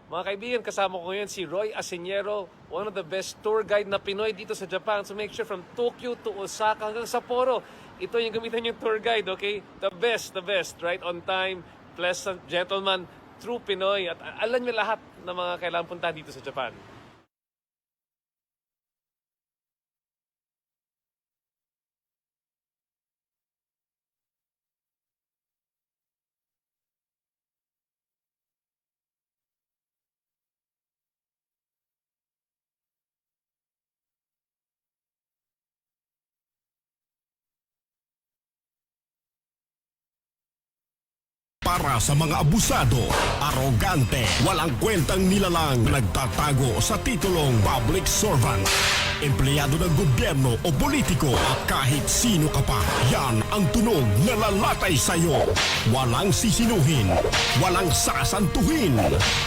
Mga kaibigan, kasama ko ngayon si Roy Aseñero, one of the best tour guide na Pinoy dito sa Japan. So make sure from Tokyo to Osaka hanggang Sapporo, ito yung gamitan yung tour guide, okay? The best, right? On time, pleasant, gentleman, true Pinoy. At alam niyo lahat ng mga kailangan puntahan dito sa Japan. Para sa mga abusado, arogante, walang kwentang nilalang, nagtatago sa titulong public servant, empleyado ng gobyerno o politiko at kahit sino ka pa, yan ang tunog na lalatay sa'yo. Walang sisinuhin, walang sasantuhin,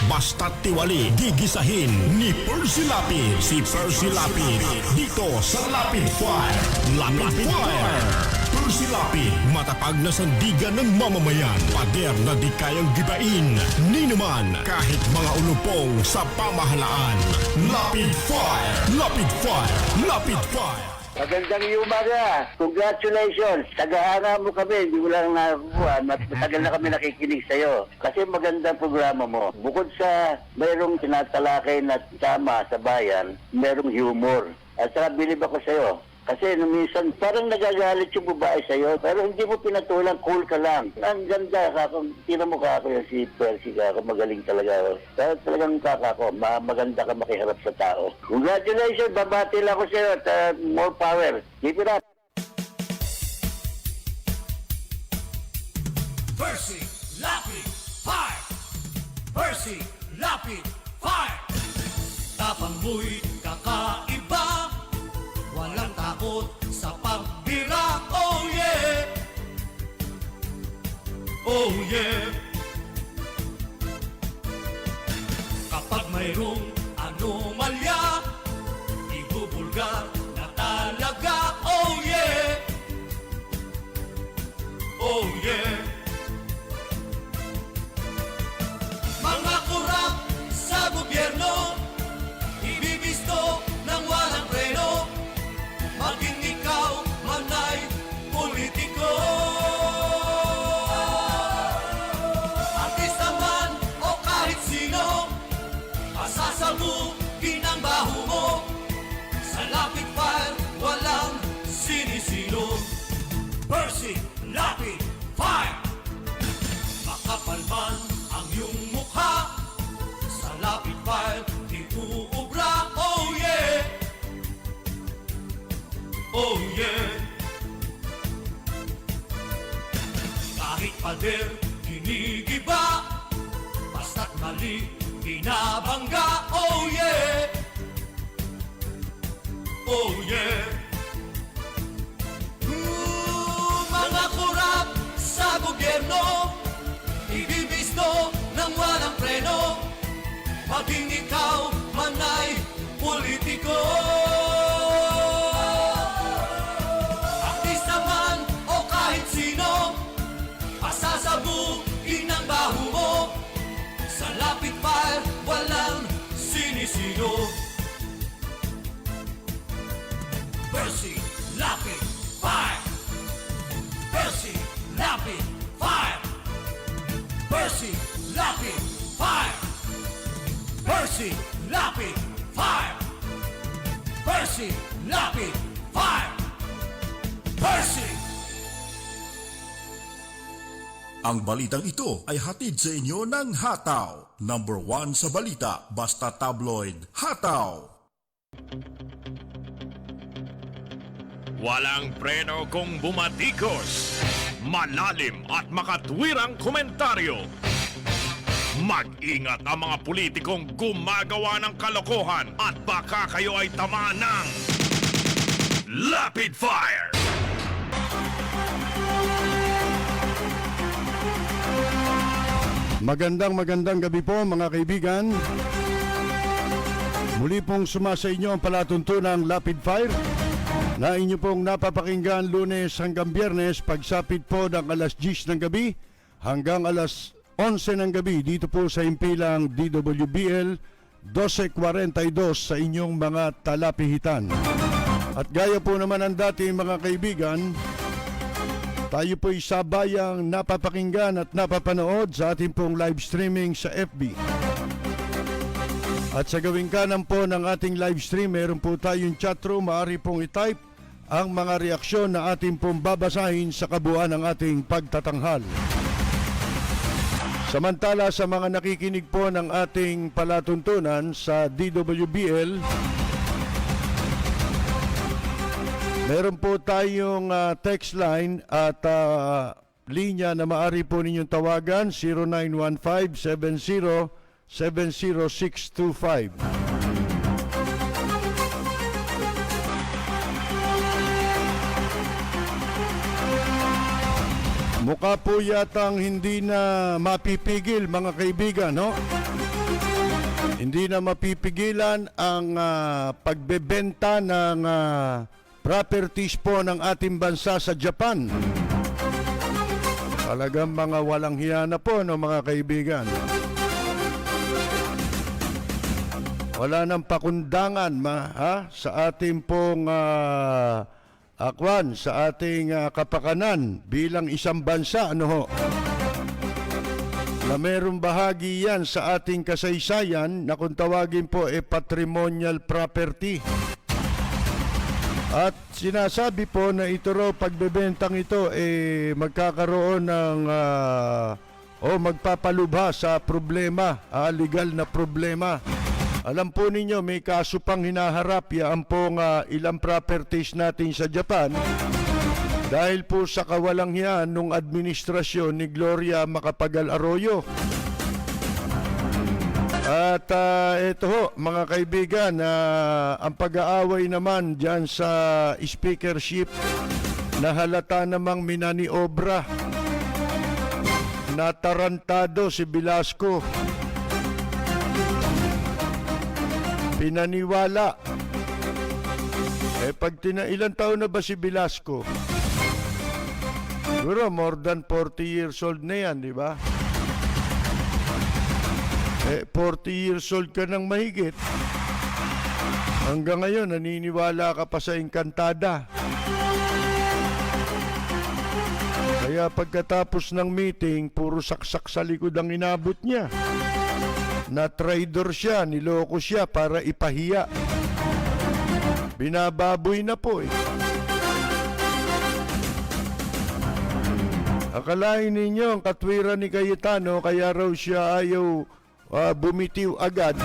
basta't tiwali, gigisahin ni Percy Lapid. Si Percy Lapid, dito sa Lapid Fire. Lapid Fire! Percy Lapid, matapag na sandigan ng mamamayan. Pader na di kayang gibain ni naman kahit mga ulupong sa pamahalaan. Lapid Fire! Lapid Fire! Lapid Fire! Magandang umaga. Congratulations. Tagahanga mo kami. Hindi mo lang nakakuha. Matagal na kami nakikinig sa'yo. Kasi magandang programa mo. Bukod sa mayroong tinatalakay na tama sa bayan, mayroong humor. At saka bilib ako sa'yo. Kasi minsan parang nagagalit yung babae sa'yo, pero hindi mo pinatulang, cool ka lang. Ang ganda, tira mo kako yung si Percy kako, magaling talaga. Pero talagang kakako, maganda ka makiharap sa tao. Congratulations, babati lang ako sa'yo at more power. Keep it up. Percy Lapid Fire! Percy Lapid Fire! Tapang mo'y kakaiba, walang takot sa pagbira. Oh yeah! Oh yeah! Kapag mayroong anomalya, ibubulgar na talaga. Oh yeah! Oh yeah! Mga kurap sa gobyerno, ibibisto ng walang preno, maging ikaw man ay politiko. Artista man o kahit sino, pasasabukin ang baho mo. Sa Lapid Fire, walang sinisino. Percy Lapid Fire! Makapal man ang iyong mukha, sa Lapid Fire di uubra. Oh yeah! Oh yeah! Kahit pader, ginigiba, basta't mali, binabangga. Oh yeah! Oh yeah! Mga kurap sa gobyerno, ibibisto ng walang preno, maging ikaw man ay politiko. Artista man o kahit sino, pasasabukin ang baho mo. Sa Lapid Fire, walang sinisino. Percy Lapid Fire! Percy Lapid Fire! Percy Lapid Fire! Percy Lapid Fire! Percy Lapid Fire! Percy! Ang balitang ito ay hatid sa inyo ng Hataw. Number 1 sa balita, basta tabloid, Hataw. Walang preno kung bumatikos. Malalim at makatwirang komentaryo. Mag-ingat ang mga politikong gumagawa ng kalokohan at baka kayo ay tamaan ng Lapid Fire! Magandang gabi po mga kaibigan. Muli pong sumasa inyo ang palatuntunang Lapid Fire na inyo pong napapakinggan Lunes hanggang Biyernes pagsapit po ng alas 10 ng gabi hanggang alas 11 ng gabi dito po sa impilang DWBL 12:42 sa inyong mga talapihitan. At gaya po naman ang dating mga kaibigan, tayo po'y sabayang napapakinggan at napapanood sa ating pong live streaming sa FB. At sa gawing kanan po ng ating live stream, meron po tayong chatroom. Maaari pong i-type ang mga reaksyon na ating pong babasahin sa kabuuan ng ating pagtatanghal. Samantala sa mga nakikinig po ng ating palatuntunan sa DWBL, meron po tayong text line at linya na maaari po ninyong tawagan, 0915-70-70625. Mukha po yatang hindi na mapipigil mga kaibigan, no? Hindi na mapipigilan ang pagbebenta ng properties po ng ating bansa sa Japan. Talagang mga walang hiya na po, no, mga kaibigan. Wala nang pakundangan sa ating pong sa ating kapakanan bilang isang bansa, ano ho, na merong bahagi yan sa ating kasaysayan na kung tawagin po patrimonial property. At sinasabi po na ito raw, pagbebentang ito magkakaroon ng magpapalubha sa problema, legal na problema. Alam po ninyo, may kaso pang hinaharap yan pong ilang properties natin sa Japan dahil po sa kawalang hiyan nung administrasyon ni Gloria Macapagal Arroyo. At ito ho, mga kaibigan, ang pag-aaway naman dyan sa speakership na halata namang minaniobra. Natarantado si Velasco. Pinaniwala. Ilang taon na ba si Velasco? Siguro more than 40 years old na yan, di ba? 40 years old ka nang mahigit. Hanggang ngayon, naniniwala ka pa sa Encantada. Kaya pagkatapos ng meeting, puro saksak sa likod ang inabot niya. Na traitor siya, niloko siya para ipahiya. Binababoy na po Akalain ninyo ang katwiran ni Cayetano, kaya raw siya ayaw bumitiw agad.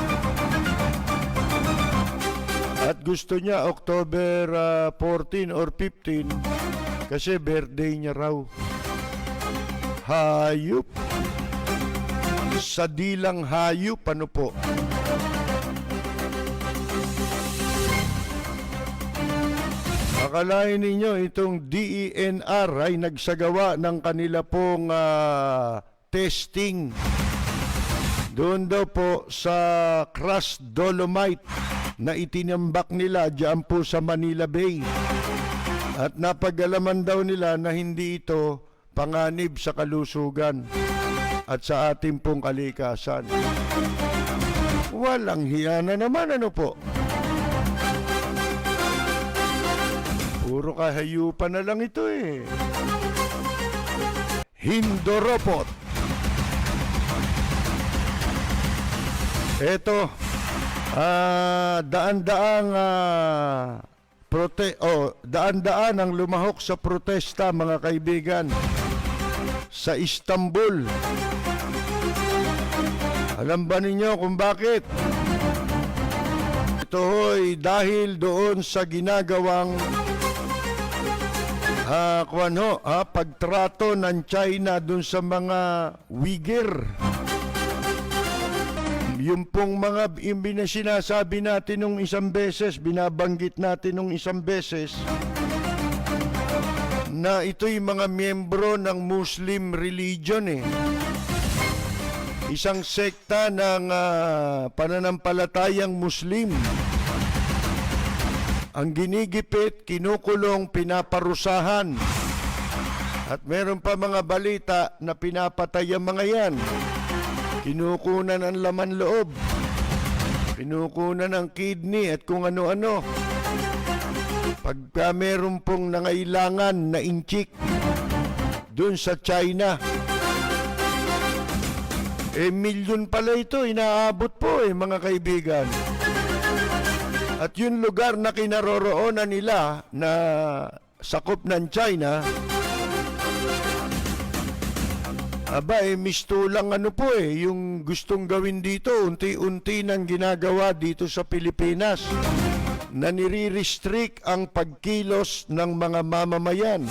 At gusto niya October 14 or 15 kasi birthday niya raw. Hayop. Sa dilang hayop, ano po? Akalain ninyo itong DENR ay nagsagawa ng kanila pong testing doon daw po sa crushed dolomite na itinambak nila diyan po sa Manila Bay. At napag-alaman daw nila na hindi ito panganib sa kalusugan at sa ating pong kalikasan. Walang hiya na naman, ano po? Puro kahayupan na lang ito Hindoropot. Eto, daan-daan ang lumahok sa protesta, mga kaibigan, sa Istanbul. Alam ba ninyo kung bakit? Ito ho'y dahil doon sa ginagawang pagtrato ng China doon sa mga Uyghur. Yung pong mga sinasabi natin nung isang beses, binabanggit natin nung isang beses, na ito'y mga miyembro ng Muslim religion Isang sekta ng pananampalatayang Muslim. Ang ginigipit, kinukulong, pinaparusahan At meron pa mga balita na pinapatay ang mga yan. Kinukunan ang laman loob. Kinukunan ang kidney at kung ano-ano. Pagka meron pong nangailangan na inchik dun sa China, milyon pala ito, inaabot po mga kaibigan. At yung lugar na kinaroroonan nila na sakop ng China, mistulang yung gustong gawin dito, unti-unti nang ginagawa dito sa Pilipinas na nire-restrict ang pagkilos ng mga mamamayan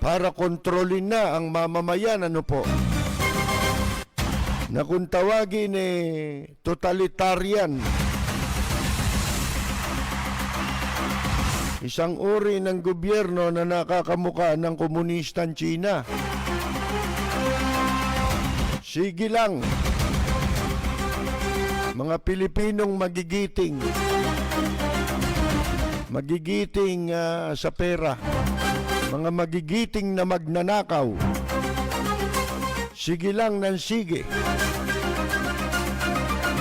para kontrolin na ang mamamayan, na kung tawagin totalitarian. Isang uri ng gobyerno na nakakamuka ng komunistang China. Sige lang, mga Pilipinong magigiting sa pera, mga magigiting na magnanakaw, sige lang ng sige,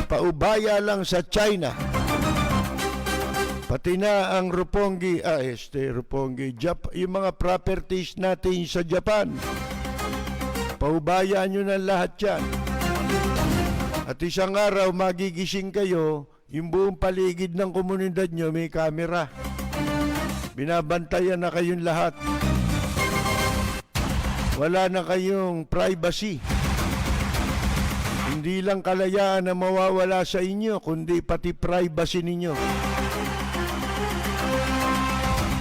paubaya lang sa China, pati na ang Roppongi, yung mga properties natin sa Japan, paubaya nyo na lahat yan. At isang araw magigising kayo, yung buong paligid ng komunidad nyo may kamera. Binabantayan na kayong lahat. Wala na kayong privacy. Hindi lang kalayaan na mawawala sa inyo, kundi pati privacy ninyo.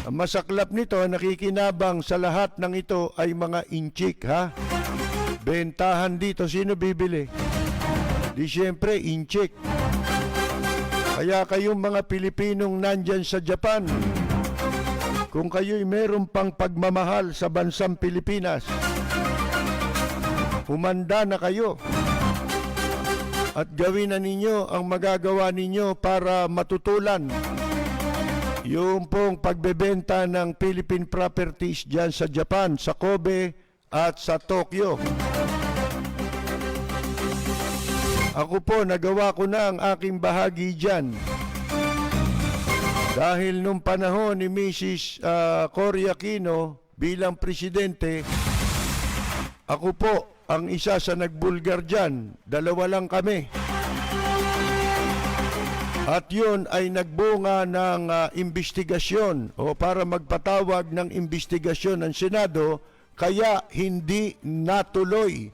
Ang masaklap nito, nakikinabang sa lahat ng ito ay mga inchik, Bentahan dito, sino bibili? Di siyempre, inchik. Kaya kayong mga Pilipinong nandyan sa Japan, kung kayo'y meron pang pagmamahal sa bansang Pilipinas, humanda na kayo at gawin na ninyo ang magagawa ninyo para matutulan yung pong pagbebenta ng Philippine properties dyan sa Japan, sa Kobe at sa Tokyo. Ako po, nagawa ko na ang aking bahagi dyan. Dahil nung panahon ni Mrs. Cory Aquino bilang presidente, ako po ang isa sa nagbulgar dyan. Dalawa lang kami. At yun ay nagbunga ng investigasyon o para magpatawag ng investigasyon ng Senado, kaya hindi natuloy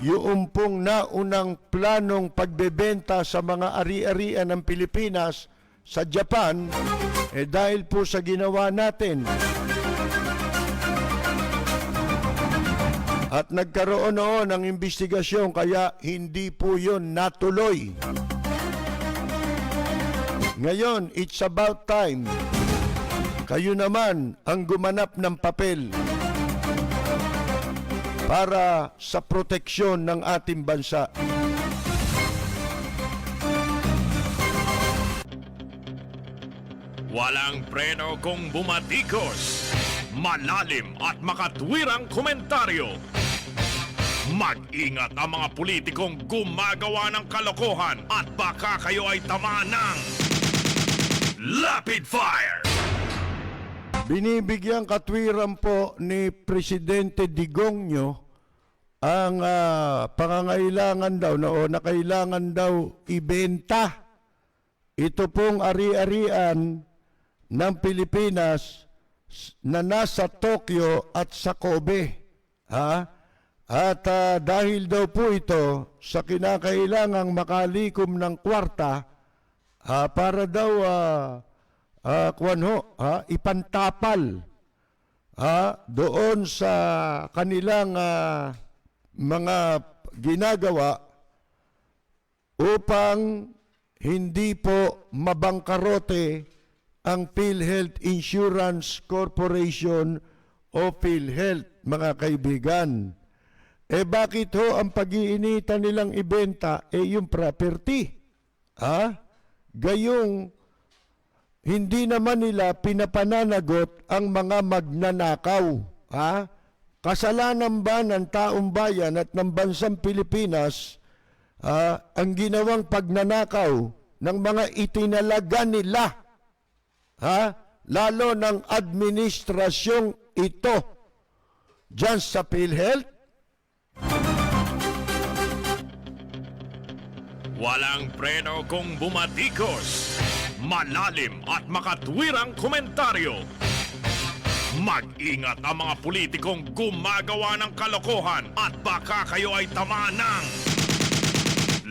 yung pong naunang planong pagbebenta sa mga ari-arian ng Pilipinas sa Japan, dahil po sa ginawa natin. At nagkaroon noon ng investigasyon, kaya hindi po yun natuloy. Ngayon, it's about time. Kayo naman ang gumanap ng papel para sa proteksyon ng ating bansa. Walang preno kung bumatikos. Malalim at makatwirang komentaryo. Mag-ingat ang mga politikong gumagawa ng kalokohan at baka kayo ay tamaan ng Lapid Fire! Binibigyang katwiran po ni Presidente Digongyo ang pangangailangan daw na kailangan daw ibenta ito pong ari-arian ng Pilipinas na nasa Tokyo at sa Kobe. At dahil daw po ito sa kinakailangang makalikom ng kwarta para daw ipantapal doon sa kanilang mga ginagawa upang hindi po mabangkarote ang PhilHealth Insurance Corporation o PhilHealth, mga kaibigan. Bakit ho ang pag-iinitan nilang ibenta yung property? Gayong hindi naman nila pinapananagot ang mga magnanakaw. ha? Kasalanan ba ng taong bayan at ng bansang Pilipinas ang ginawang pagnanakaw ng mga itinalaga nila, ha? Lalo ng administrasyong ito dyan sa PhilHealth? Walang preno kung bumatikos. Malalim at makatwirang komentaryo. Mag-ingat ang mga politikong gumagawa ng kalokohan at baka kayo ay tamaan ng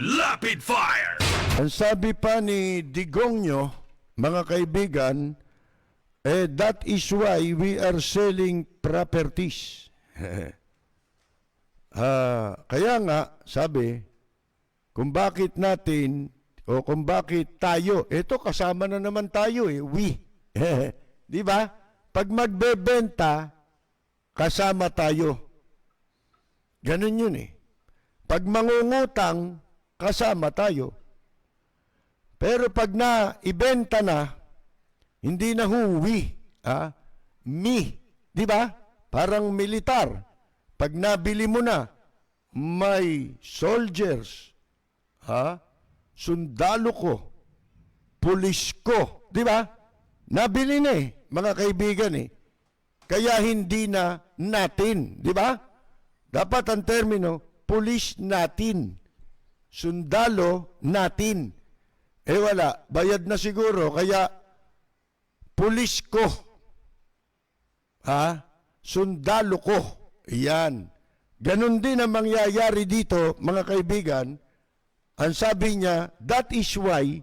Lapid Fire! Ang sabi pa ni Digongyo, mga kaibigan, that is why we are selling properties. Kaya nga, sabi, kung bakit natin, o kung bakit tayo, ito kasama na naman tayo we. Di ba? Pag magbebenta, kasama tayo. Ganun yun Pag mangungutang, kasama tayo. Pero pag ibenta na, hindi na we, me. Di ba? Parang militar. Pag nabili mo na, may soldiers, sundalo ko, pulis ko, di ba? Nabili na mga kaibigan Kaya hindi na natin, di ba? Dapat ang termino, pulis natin, sundalo natin. Wala, bayad na siguro, kaya pulis ko, sundalo ko. Yan. Ganon din ang mangyayari dito, mga kaibigan. Ang sabi niya, that is why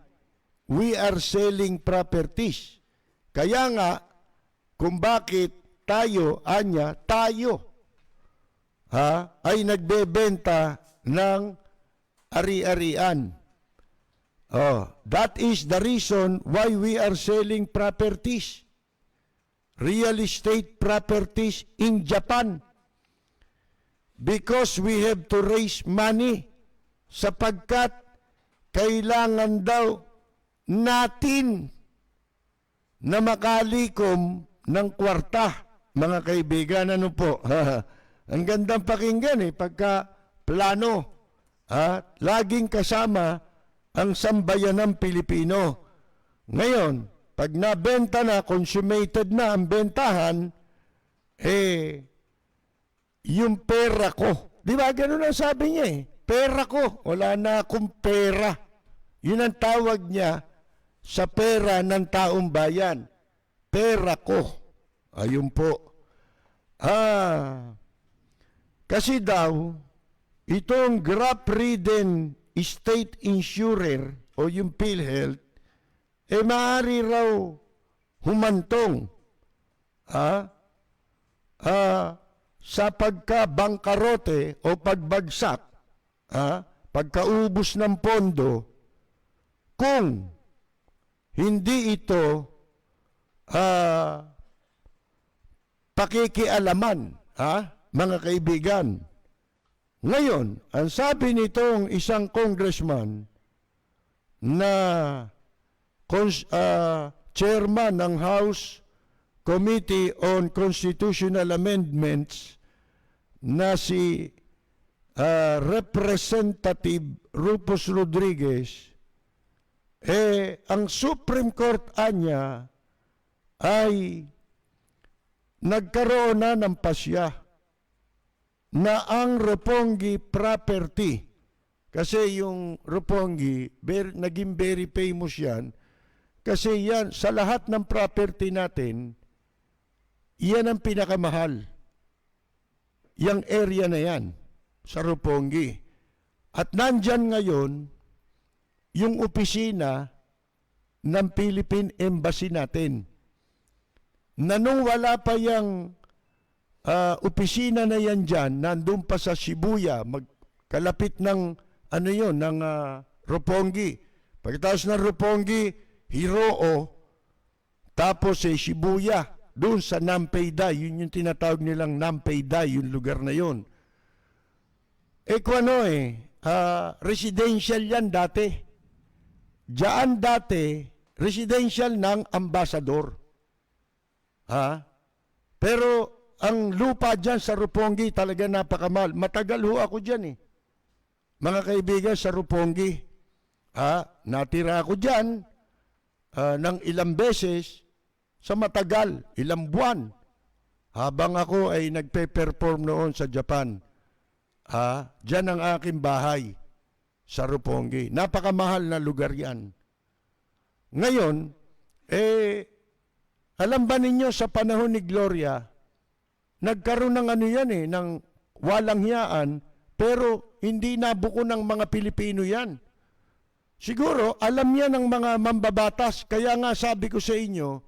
we are selling properties. Kaya nga, kung bakit tayo ay nagbebenta ng ari-arian. That is the reason why we are selling properties. Real estate properties in Japan. Because we have to raise money. Sapagkat kailangan daw natin na makalikom ng kwarta, mga kaibigan. Ano po? Ang gandang pakinggan pagka plano. Laging kasama ang sambayanang Pilipino. Ngayon, pag nabenta na, consummated na ang bentahan, yung pera ko. Di ba? Ganun ang sabi niya Pera ko. Wala na akong pera. Yun ang tawag niya sa pera ng taong bayan. Pera ko. Ayun po. Kasi daw, itong graft-ridden state insurer o yung PhilHealth, maaari raw humantong sa pagkabangkarote o pagbagsak, pagkaubos ng pondo, kung hindi ito pakikialaman, mga kaibigan. Ngayon, ang sabi nitong isang congressman na chairman ng House Committee on Constitutional Amendments na si Representative Rufus Rodriguez, ang Supreme Court anya ay nagkaroon na ng pasya na ang Roppongi property, kasi yung Roppongi, naging very famous yan, kasi yan, sa lahat ng property natin, yan ang pinakamahal. Yang area na yan, sa Roppongi. At nandyan ngayon, yung opisina ng Philippine Embassy natin, na nung wala pa yung opisina na yan dyan, nandun pa sa Shibuya, kalapit ng, ng Roppongi. Pagkatapos ng Roppongi, Hiroo, tapos Shibuya, doon sa Nampei-dai, yun yung tinatawag nilang Nampei-dai, yung lugar na yun. Residential yan dati. Diyan dati, residential ng ambasador. Pero ang lupa dyan sa Roppongi talaga napakamahal. Matagal ho ako dyan eh. Mga kaibigan sa Roppongi. Natira ako dyan ng ilang beses sa matagal, ilang buwan. Habang ako ay nagpe-perform noon sa Japan. Dyan ang aking bahay sa Roppongi. Napakamahal na lugar yan. Ngayon, alam ba ninyo sa panahon ni Gloria, nagkaroon ng ano yan ng walang hiyaan, pero hindi nabuko ng mga Pilipino yan. Siguro, alam yan ng mga mambabatas. Kaya nga sabi ko sa inyo,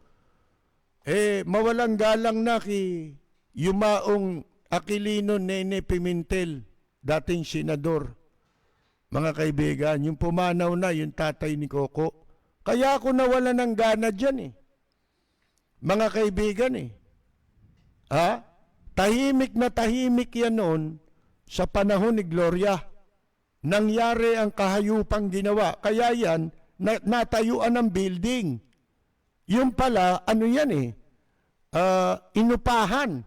mawalang galang na kay Yumaong Aquilino Nene Pimentel, dating senador. Mga kaibigan, yung pumanaw na, yung tatay ni Coco. Kaya ako nawala ng gana dyan Mga kaibigan tahimik na tahimik yan noon sa panahon ni Gloria. Nangyari ang kahayupang ginawa. Kaya yan, natayuan ng building. Yung pala, ano yan inupahan.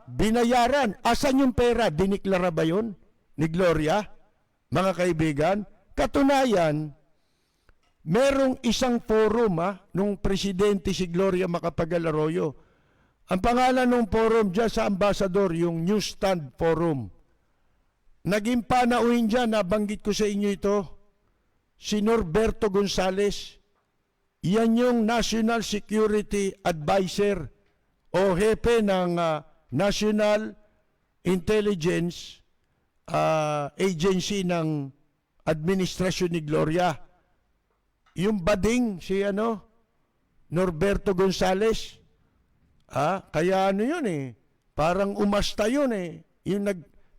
Binayaran. Asan yung pera? Diniklara ba yun ni Gloria? Mga kaibigan, katunayan, merong isang forum nung presidente si Gloria Macapagal Arroyo. Ang pangalan ng forum dyan sa Ambassador, yung Newsstand Forum. Naging panauhin dyan, nabanggit ko sa inyo ito, si Norberto Gonzales. Yan yung National Security Advisor o hepe ng National Intelligence Agency ng administrasyon ni Gloria. Yung bading si Norberto Gonzales. Kaya ano yun parang umasta yun Yung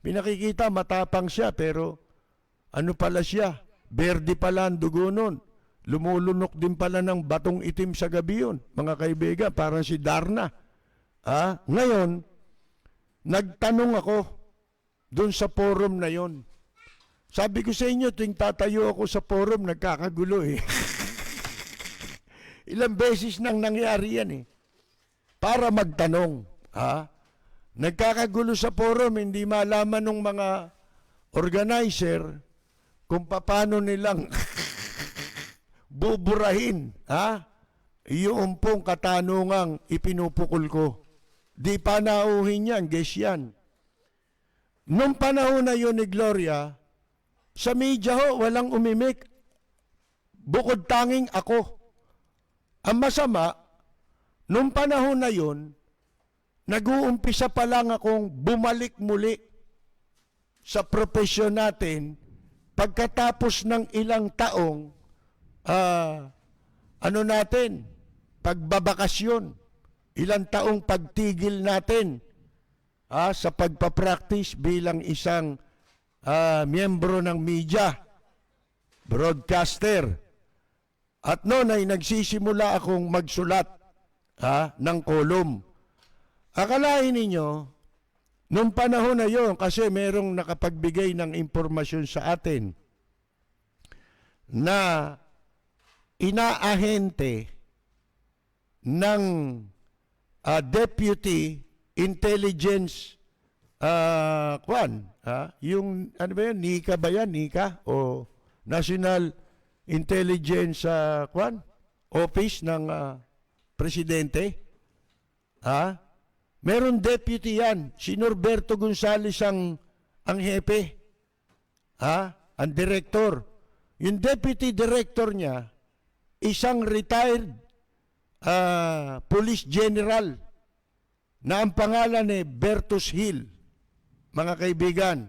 pinakikita matapang siya pero ano pala siya? Berde pala ang dugo nun. Lumulunok din pala ng batong itim sa gabi yun. Mga kaibigan, parang si Darna. Ngayon, nagtanong ako doon sa forum na yon. Sabi ko sa inyo, tuwing tatayo ako sa forum, nagkakagulo Ilang beses nang nangyari yan Para magtanong. Nagkakagulo sa forum, hindi malaman ng mga organizer kung paano nilang buburahin yung pong katanungang ipinupukol ko. Di pa nauhin yan, guess yan. Nung panahon na yun ni Gloria, sa media walang umimik. Bukod tanging ako. Ang masama, nung panahon na yun, nag-uumpisa pa lang akong bumalik muli sa profesyon natin pagkatapos ng ilang taong pagbabakasyon, ilang taong pagtigil natin sa pagpapractice bilang isang miyembro ng media, broadcaster. At noon ay nagsisimula akong magsulat ng kolum. Akalain ninyo, nung panahon na yon, kasi merong nakapagbigay ng impormasyon sa atin na inaahente ng Deputy Intelligence yung ano ba yan, NICA ba yan? NICA o National Intelligence Office ng Presidente. Meron deputy yan. Si Norberto Gonzales ang hepe. Ang director. Yung deputy director niya, isang retired police general na ang pangalan Bertus Hill. Mga kaibigan.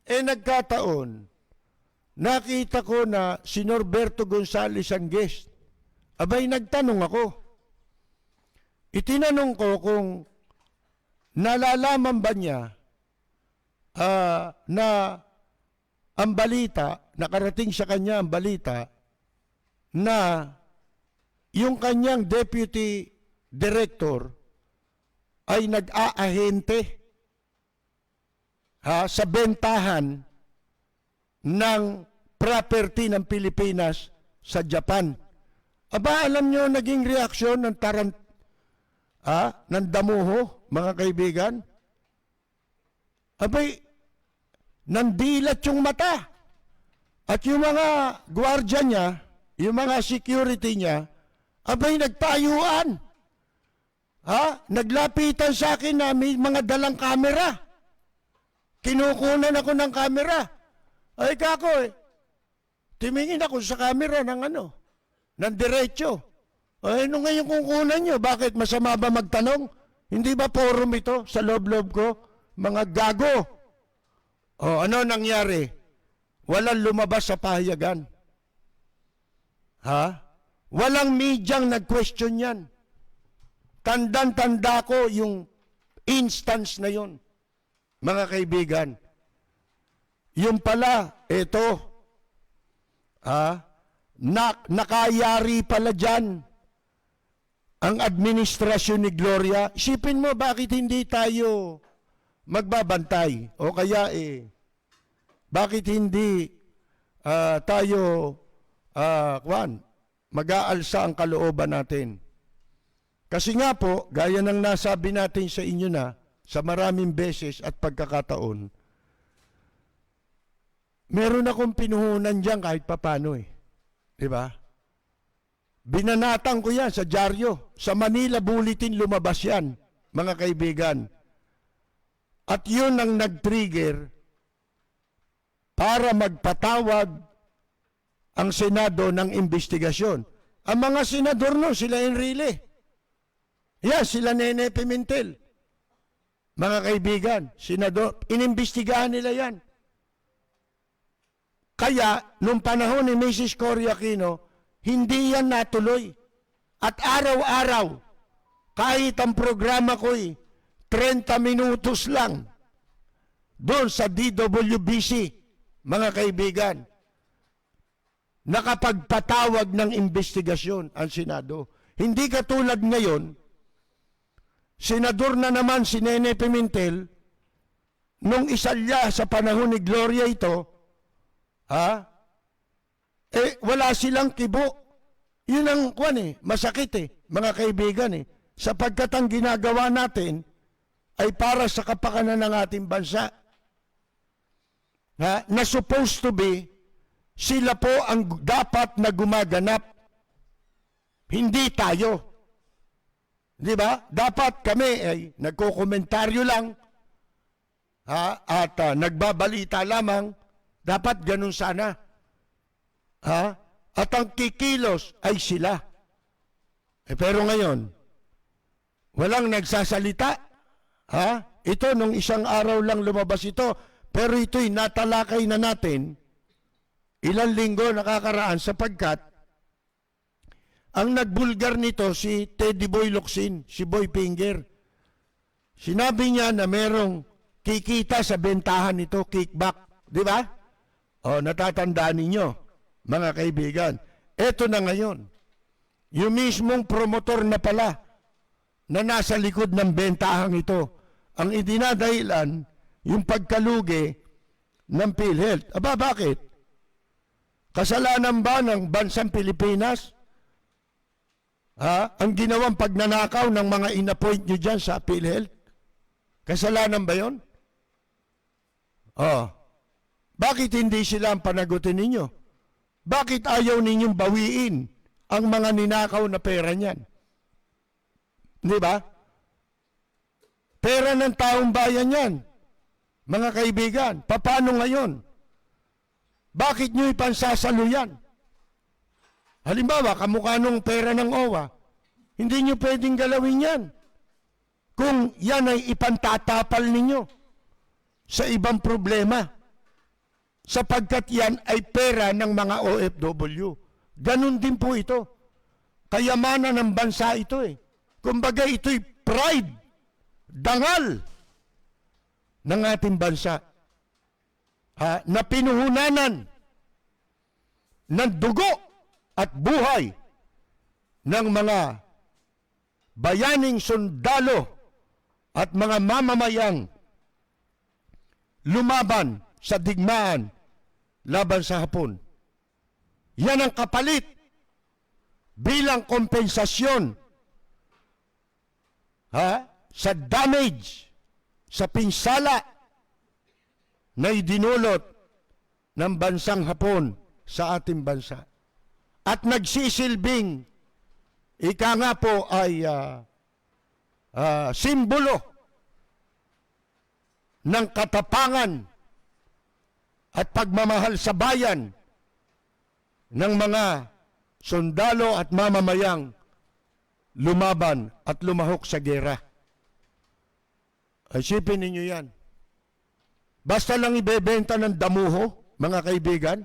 Nagkataon, nakita ko na si Norberto Gonzales ang guest. Abay, nagtanong ako. Itinanong ko kung nalalaman ba niya na ang balita, nakarating sa kanya ang balita, na yung kanyang deputy director ay nag-aahente sa bentahan ng property ng Pilipinas sa Japan. Aba, alam nyo, naging reaksyon ng ng damuho, mga kaibigan. Abay, nandilat yung mata. At yung mga gwardiya niya, yung mga security niya, abay, nagtayuan. Naglapitan sa akin na may mga dalang kamera. Kinukunan ako ng kamera. Ay, kako eh. Tumingin ako sa kamera ng diretso. Ay, ano ngayon kukunan nyo? Bakit? Masama ba magtanong? Hindi ba forum ito sa loob-loob ko? Mga gago. O, ano nangyari? Walang lumabas sa pahayagan. Walang medyang nag-question yan. Tandang-tanda ko yung instance na yun. Mga kaibigan. Yung pala, ito. Nakayari pala dyan ang administrasyon ni Gloria. Isipin mo, bakit hindi tayo magbabantay? O kaya bakit hindi tayo mag-aalsa ang kalooban natin? Kasi nga po, gaya ng nasabi natin sa inyo na sa maraming beses at pagkakataon, meron akong pinuhunan dyan kahit papano Diba? Binanatan ko yan sa dyaryo. Sa Manila Bulletin lumabas yan, mga kaibigan. At yun ang nag-trigger para magpatawag ang Senado ng investigasyon. Ang mga senador sila Enrile. Sila Nene Pimentel. Mga kaibigan, senador, inimbestigahan nila yan. Kaya, nung panahon ni Mrs. Cory Aquino, hindi yan natuloy. At araw-araw, kahit ang programa ko'y 30 minutos lang, doon sa DWBC, mga kaibigan, nakapagpatawag ng investigasyon ang Senado. Hindi katulad ngayon, senador na naman si Nene Pimentel, nung isalya sa panahon ni Gloria ito, wala silang kibo. Yun ang masakit mga kaibigan sapagkat ang ginagawa natin ay para sa kapakanan ng ating bansa. Na supposed to be, sila po ang dapat na gumaganap. Hindi tayo. Di ba? Dapat kami ay nagkokomentaryo lang at nagbabalita lamang. Dapat ganun sana. At ang kikilos ay sila. Pero ngayon, walang nagsasalita. Ito, nung isang araw lang lumabas ito, pero ito'y natalakay na natin ilang linggo nakakaraan sapagkat ang nagbulgar nito si Teddy Boy Locsin, si Boy Finger. Sinabi niya na merong kikita sa bentahan nito, kickback. Di ba? Natatandaan ninyo, mga kaibigan. Ito na ngayon. Yung mismong promotor na pala na nasa likod ng bentahang ito, ang idinadahilan, yung pagkalugi ng PhilHealth. Aba, bakit? Kasalanan ba ng bansang Pilipinas? Ang ginawang pagnanakaw ng mga in-appoint nyo dyan sa PhilHealth? Kasalanan ba yun? Bakit hindi sila ang panagutin ninyo? Bakit ayaw ninyong bawiin ang mga ninakaw na pera niyan? Di ba? Pera ng taong bayan yan. Mga kaibigan, paano ngayon? Bakit nyo ipansasalo yan? Halimbawa, kamukha nung pera ng OWA, hindi nyo pwedeng galawin yan. Kung yan ay ipantatapal ninyo sa ibang problema. Sapagkat yan ay pera ng mga OFW. Ganun din po ito. Kayamanan ng bansa ito Kumbaga ito'y pride, dangal ng ating bansa na pinuhunanan ng dugo at buhay ng mga bayaning sundalo at mga mamamayang lumaban sa digmaan laban sa Hapon. Yan ang kapalit bilang kompensasyon sa damage, sa pinsala na idinulot ng bansang Hapon sa ating bansa. At nagsisilbing, ika nga po ay simbolo ng katapangan at pagmamahal sa bayan ng mga sundalo at mamamayang lumaban at lumahok sa gera. Isipin ninyo yan. Basta lang ibebenta ng damuho, mga kaibigan,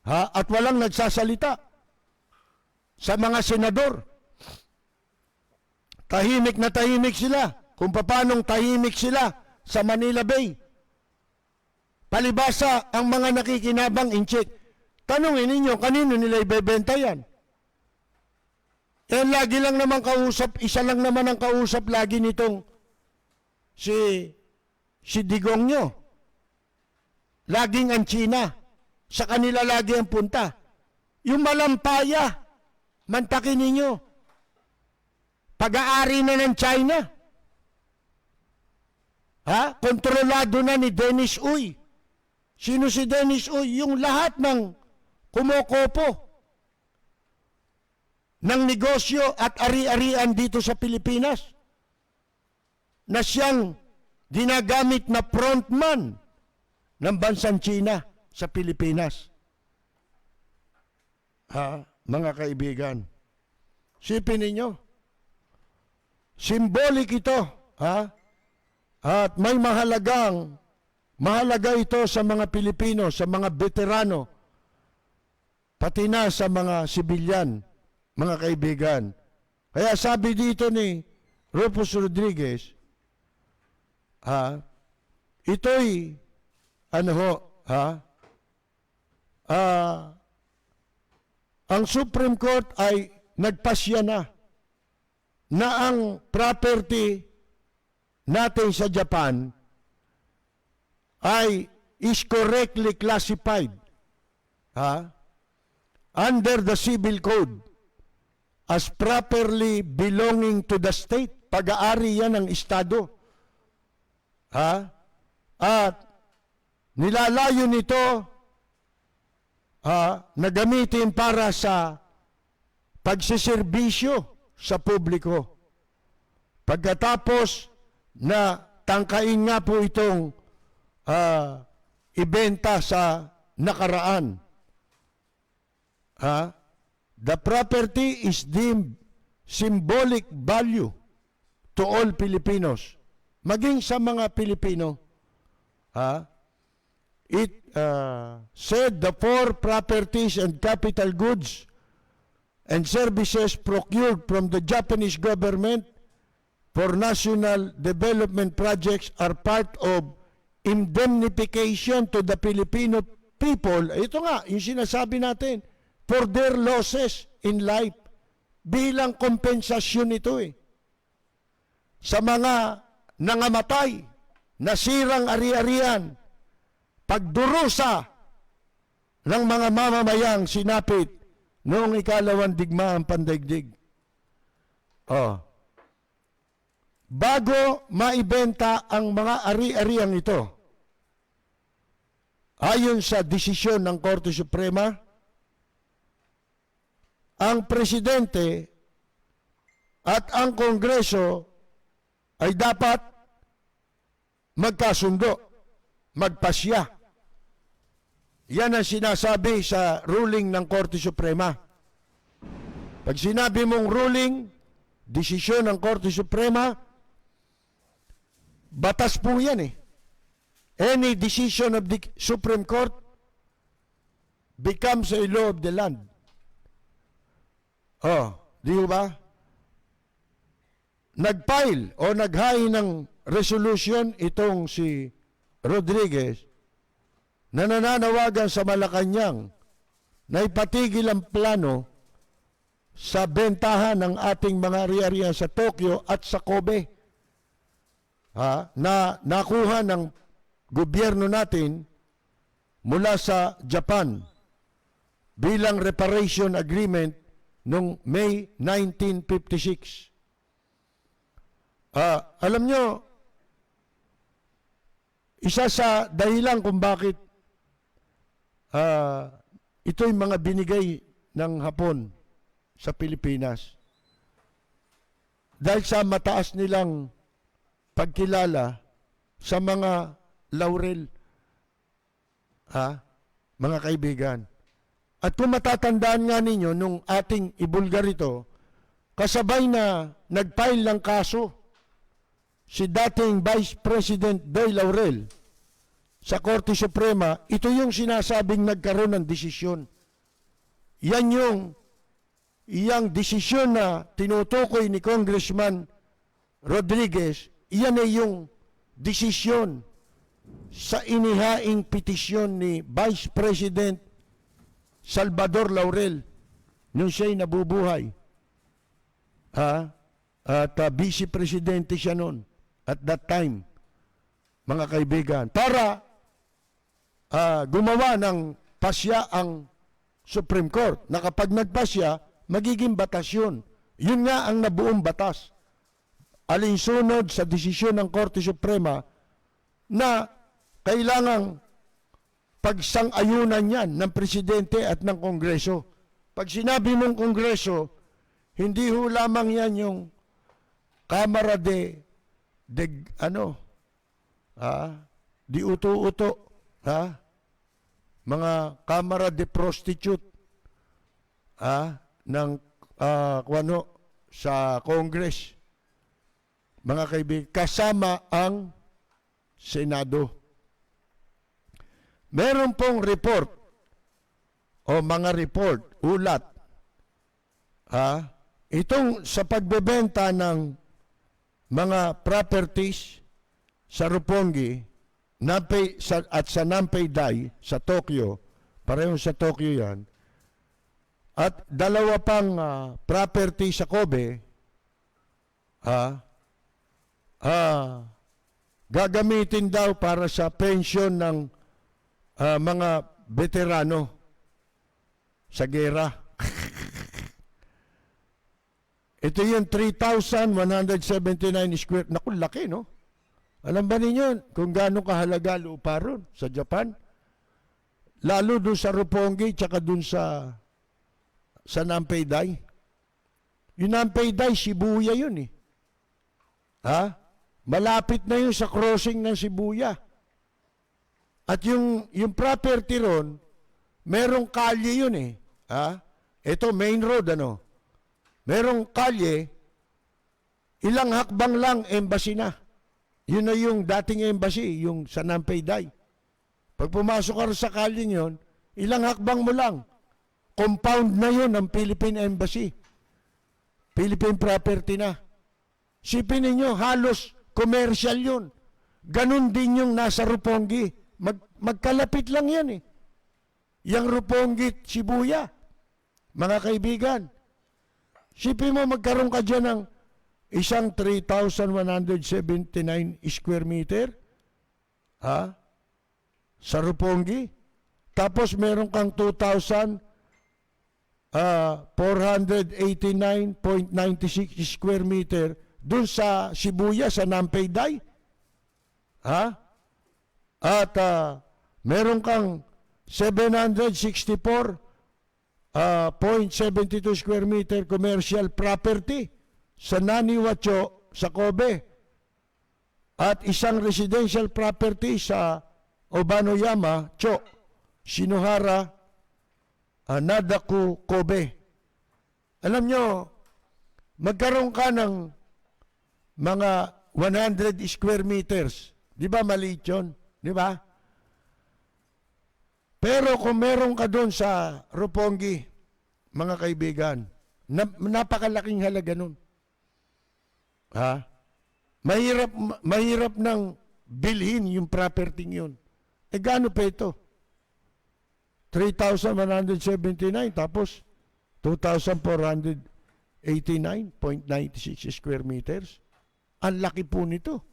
at walang nagsasalita sa mga senador. Tahimik na tahimik sila kung paanong tahimik sila sa Manila Bay. Palibasa ang mga nakikinabang inchik. Tanungin ninyo, kanino nila ibebenta yan? Lagi lang naman kausap, isa lang naman ang kausap lagi nitong si Digong nyo. Laging ang China. Sa kanila lagi ang punta. Yung malampaya, mantakin ninyo. Pag-aari na ng China. Kontrolado na ni Dennis Uy. Sino si Dennis Uy? Yung lahat ng kumokopo ng negosyo at ari-arian dito sa Pilipinas na siyang ginagamit na frontman ng bansang China sa Pilipinas. Mga kaibigan, sipin ninyo, symbolic ito, at may mahalaga ito sa mga Pilipino, sa mga veterano, pati na sa mga sibilyan, mga kaibigan. Kaya sabi dito ni Rufus Rodriguez, ito'y, ang Supreme Court ay nagpasya na ang property natin sa Japan is correctly classified under the Civil Code as properly belonging to the state. Pag-aari yan ng Estado. At nilalayo nito na gamitin para sa pagsiservisyo sa publiko. Pagkatapos na tangkain nga po itong ibenta sa nakaraan. The property is deemed symbolic value to all Filipinos. Maging sa mga Pilipino, it said the four properties and capital goods and services procured from the Japanese government for national development projects are part of indemnification to the Filipino people. Ito nga, yung sinasabi natin, for their losses in life. Bilang kompensasyon ito sa mga nangamatay, nasirang ari-arian, pagdurusa ng mga mamamayang sinapit noong ikalawang digmaang pandaigdig. Bago maibenta ang mga ari-arian ito, ayon sa desisyon ng Korte Suprema, ang Presidente at ang Kongreso ay dapat magkasundo, magpasya. Yan ang sinasabi sa ruling ng Korte Suprema. Pag sinabi mong ruling, desisyon ng Korte Suprema, batas po yan Any decision of the Supreme Court becomes a law of the land. Di ba? Nag-file o nag-hain ng resolution itong si Rodriguez na nananawagan sa Malacanang na ipatigil ang plano sa bentahan ng ating mga ari-arian sa Tokyo at sa Kobe na nakuha ng gobyerno natin mula sa Japan bilang reparation agreement noong May 1956. Alam nyo, isa sa dahilan kung bakit ito'y mga binigay ng Hapon sa Pilipinas. Dahil sa mataas nilang pagkilala sa mga laurel, mga kaibigan. At kung matatandaan nga ninyo, nung ating ibulgar ito, kasabay na nag-file ng kaso si dating Vice President Doy Laurel sa Korte Suprema, ito yung sinasabing nagkaroon ng desisyon. Yan iyang desisyon na tinutukoy ni Congressman Rodriguez, iyan ay yung desisyon sa inihaing petisyon ni Vice President Salvador Laurel nung siya'y nabubuhay. At Vice Presidente siya noon at that time, mga kaibigan, para gumawa ng pasya ang Supreme Court na kapag nagpasya, magiging batas yun. Yun nga ang nabuong batas. Alinsunod sa desisyon ng Korte Suprema na kailangang pagsang-ayunan yan ng Presidente at ng Kongreso. Pag sinabi mong Kongreso, hindi ho lamang yan yung Kamara de uto-uto, mga Kamara de prostitute, ng sa Congress, mga kaibigan, kasama ang Senado. Meron pong report o mga report, ulat, itong sa pagbebenta ng mga properties sa Roppongi at sa Nampei Dai sa Tokyo, parehong sa Tokyo yan, at dalawa pang property sa Kobe, gagamitin daw para sa pension ng mga veterano sa gera. Ito yung 3,179 square. Naku, laki, no? Alam ba ninyo kung gaano kahalaga lupa ron sa Japan? Lalo dun sa Roppongi tsaka dun sa Nampei Dai. Yung Nampei Dai, Shibuya yun eh. Malapit na yun sa crossing ng Shibuya. At yung property ron, merong kalye yun eh. Ito, main road, ano? Merong kalye, ilang hakbang lang, embassy na. Yun na yung dating embassy, yung sa Nampei Dai. Pag pumasok ka sa kalye yun, ilang hakbang mo lang. Compound na yun ng Philippine Embassy. Philippine property na. Sipin ninyo, halos commercial yun. Ganon din yung nasa Roppongi. Magkalapit lang yan eh. Yang Roppongi, Shibuya. Mga kaibigan, sipin mo magkaroon ka dyan ng isang 3,179 square meter sa Roppongi. Tapos meron kang 2,489.96 square meter dun sa Shibuya, sa Nampei Dai. At meron kang 764.72 square meter commercial property sa Naniwacho sa Kobe. At isang residential property sa Obanoyama, Cho, Shinohara, Nadaku, Kobe. Alam nyo, magkaroon ka ng mga 100 square meters. Di ba maliit yun? Di ba? Pero kung meron ka doon sa Roppongi, mga kaibigan, napakalaking halaga nun. Mahirap nang bilhin yung property yun. Gaano pa ito? 3,179 tapos 2,489.96 square meters. Ang laki po nito,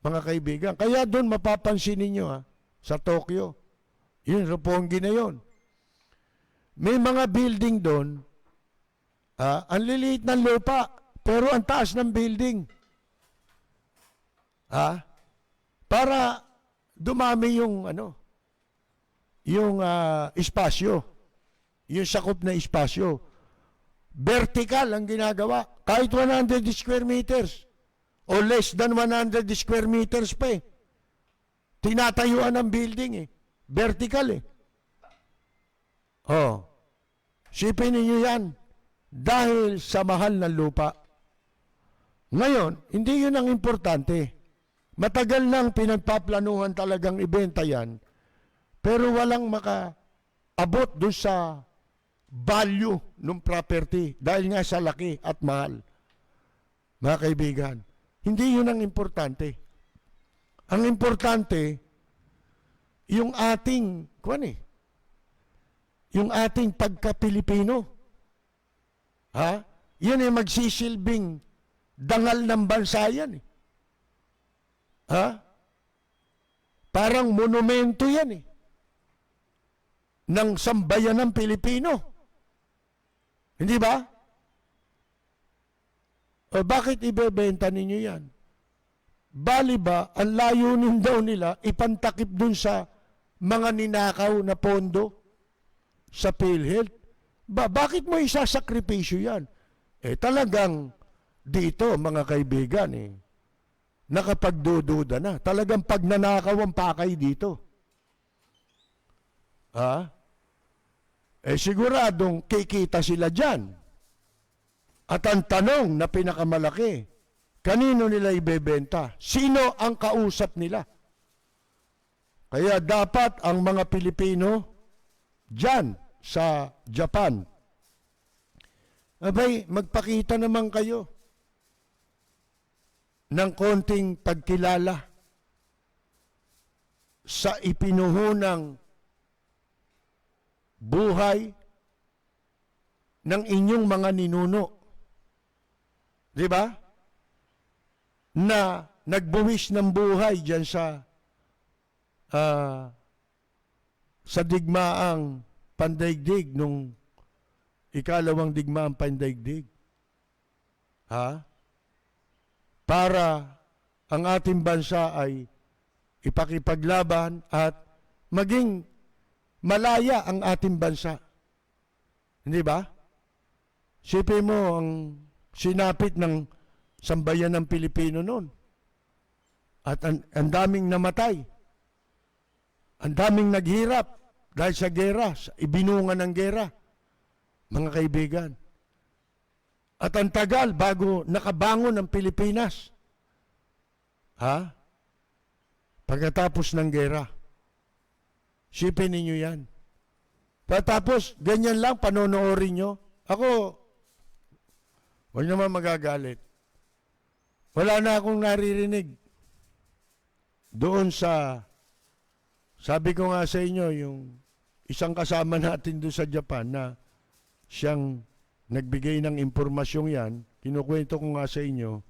mga kaibigan. Kaya doon mapapansin ninyo sa Tokyo, yun, Roppongi na yun. May mga building doon, ang liliit ng lupa, pero ang taas ng building. Ha? Para dumami yung espasyo. Yung sakop na espasyo. Vertical ang ginagawa. Kahit 100 square meters o less than 100 square meters pa eh. Tinatayuan ng building eh. Vertical eh. Oh. Sipin ninyo yan. Dahil sa mahal ng lupa. Ngayon, hindi yun ang importante. Matagal nang pinagpaplanuhan talagang ibenta yan. Pero walang makaabot doon sa value ng property. Dahil nga sa laki at mahal. Mga kaibigan, hindi yun ang importante. Ang importante, yung ating, yung ating pagka-Pilipino. Ha? Yan ay magsisilbing dangal ng bansa yan. Ha? Parang monumento yan ng sambayan ng Pilipino. Hindi ba? O bakit ibebenta ninyo yan? Bali ba, ang layunin daw nila, ipantakip dun sa mga ninakaw na pondo sa PhilHealth? Bakit mo isasakripisyo yan? Talagang dito, mga kaibigan, nakapagdududa na. Talagang pagnanakaw ang pakay dito. Ha? Siguradong kikita sila dyan. At ang tanong na pinakamalaki, kanino nila ibebenta? Sino ang kausap nila? Kaya dapat ang mga Pilipino dyan sa Japan, abay, magpakita naman kayo ng konting pagkilala sa ipinuhunang buhay ng inyong mga ninuno. Di ba? Na nagbuwis ng buhay dyan sa digmaang pandaigdig nung ikalawang digmaang pandaigdig. Ha? Para ang ating bansa ay ipakipaglaban at maging malaya ang ating bansa. Hindi ba? Sipin mo ang sinapit ng sambayan ng Pilipino noon. At ang daming namatay. Ang daming naghirap dahil sa gera, sa ibinunga ng gera. Mga kaibigan. At ang tagal bago nakabangon ang Pilipinas. Ha? Pagkatapos ng gera. Sipin ninyo yan. Tapos, ganyan lang, panonoorin nyo. Ako, huwag naman magagalit. Wala na akong naririnig doon sabi ko nga sa inyo, yung isang kasama natin doon sa Japan na siyang nagbigay ng impormasyong yan, kinukwento ko nga sa inyo,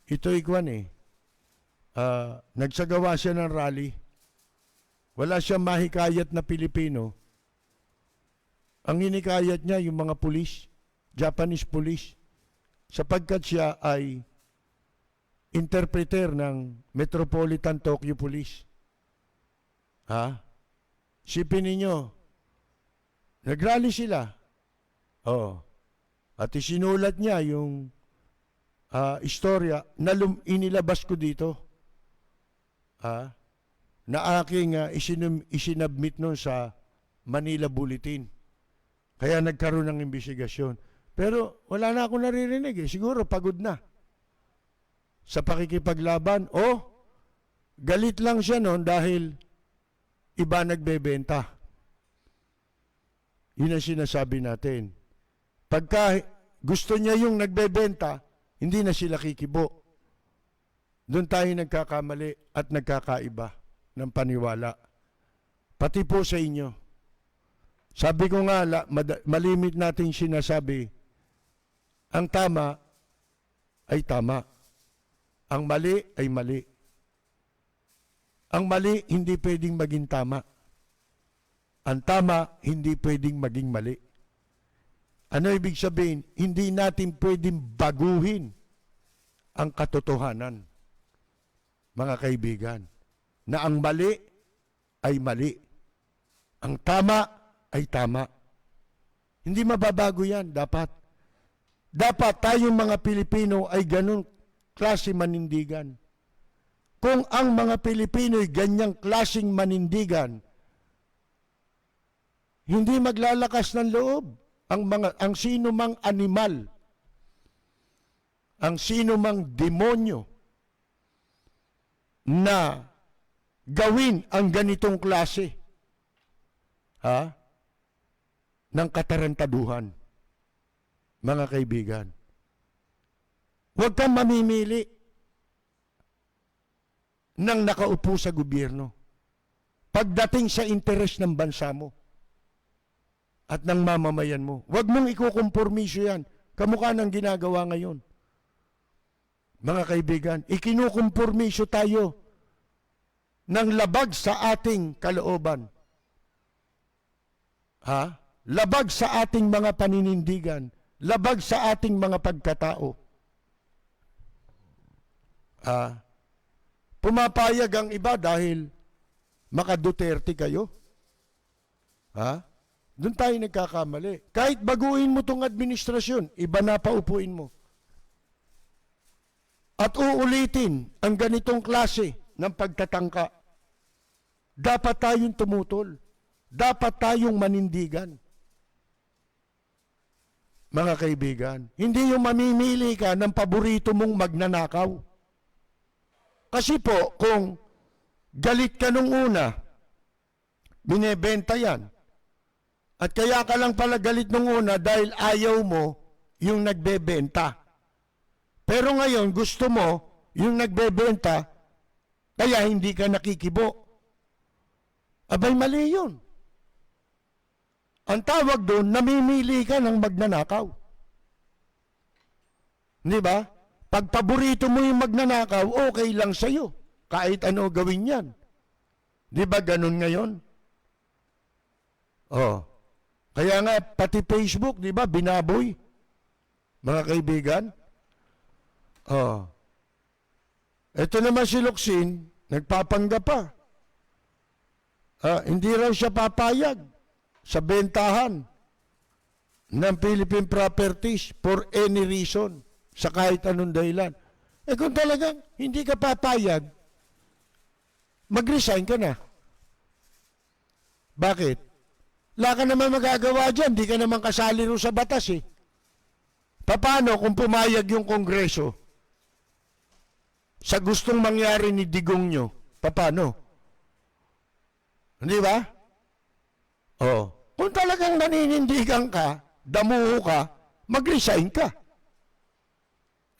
ito'y nagsagawa siya ng rally. Wala siyang mahikayat na Pilipino. Ang hinikayat niya yung mga pulis, Japanese police, sapagkat siya ay interpreter ng Metropolitan Tokyo Police. Ha? Sipin ninyo, nagrally sila. Oh. At isinulat niya yung istorya na inilabas ko dito. Na aking isinabmit nun sa Manila Bulletin. Kaya nagkaroon ng imbestigasyon. Pero wala na akong naririnig. Siguro pagod na. Sa pakikipaglaban. Galit lang siya noon dahil iba nagbebenta. Yun ang sinasabi natin. Pagka gusto niya yung nagbebenta, hindi na sila kikibo. Doon tayo nagkakamali at nagkakaiba ng paniwala. Pati po sa inyo. Sabi ko nga, malimit natin sinasabi, ang tama ay tama. Ang mali ay mali. Ang mali hindi pwedeng maging tama. Ang tama hindi pwedeng maging mali. Ano ibig sabihin? Hindi natin pwedeng baguhin ang katotohanan. mga kaibigan, na ang mali ay mali. Ang tama ay tama. Hindi mababago yan, dapat. Dapat tayong mga Pilipino ay ganun klase manindigan. Kung ang mga Pilipino ay ganyang klaseng manindigan, hindi maglalakas ng loob ang sino mang animal, ang sino mang demonyo na gawin ang ganitong klase ng katarantaduhan. Mga kaibigan, huwag kang mamimili ng nakaupo sa gobyerno pagdating sa interes ng bansa mo at ng mamamayan mo. Huwag mong ikukompormisyo yan. Kamukha ng ginagawa ngayon. Mga kaibigan, ikinukompormisyo tayo ng labag sa ating kalooban. Labag sa ating mga paninindigan. Labag sa ating mga pagkatao. Pumapayag ang iba dahil maka-Duterte kayo. Doon tayo nagkakamali. Kahit baguhin mo tong administrasyon, iba na paupuin mo. At uulitin ang ganitong klase ng pagtatangka. Dapat tayong tumutol. Dapat tayong manindigan. Mga kaibigan, hindi yung mamimili ka ng paborito mong magnanakaw. Kasi po, kung galit ka nung una, binebenta yan. At kaya ka lang pala galit nung una dahil ayaw mo yung nagbebenta. Pero ngayon, gusto mo yung nagbebenta, kaya hindi ka nakikibo. Abay, mali yun. Ang tawag doon, namimili ka ng magnanakaw. Di ba? Pag paborito mo yung magnanakaw, okay lang sa'yo. Kahit ano gawin yan. Di ba ganun ngayon? Kaya nga, pati Facebook, di ba, binaboy. Mga kaibigan. Ito naman si Locsin, nagpapanggap pa. Hindi raw siya papayag sa bentahan ng Philippine properties for any reason, sa kahit anong dahilan. Kung talagang hindi ka papayag, mag-resign ka na. Bakit? Wala ka naman magagawa dyan, di ka naman kasali rin sa batas eh. Paano kung pumayag yung Kongreso sa gustong mangyari ni Digong nyo? Paano? Hindi ba? Kung talagang naninindigan ka, damuho ka, mag-resign ka.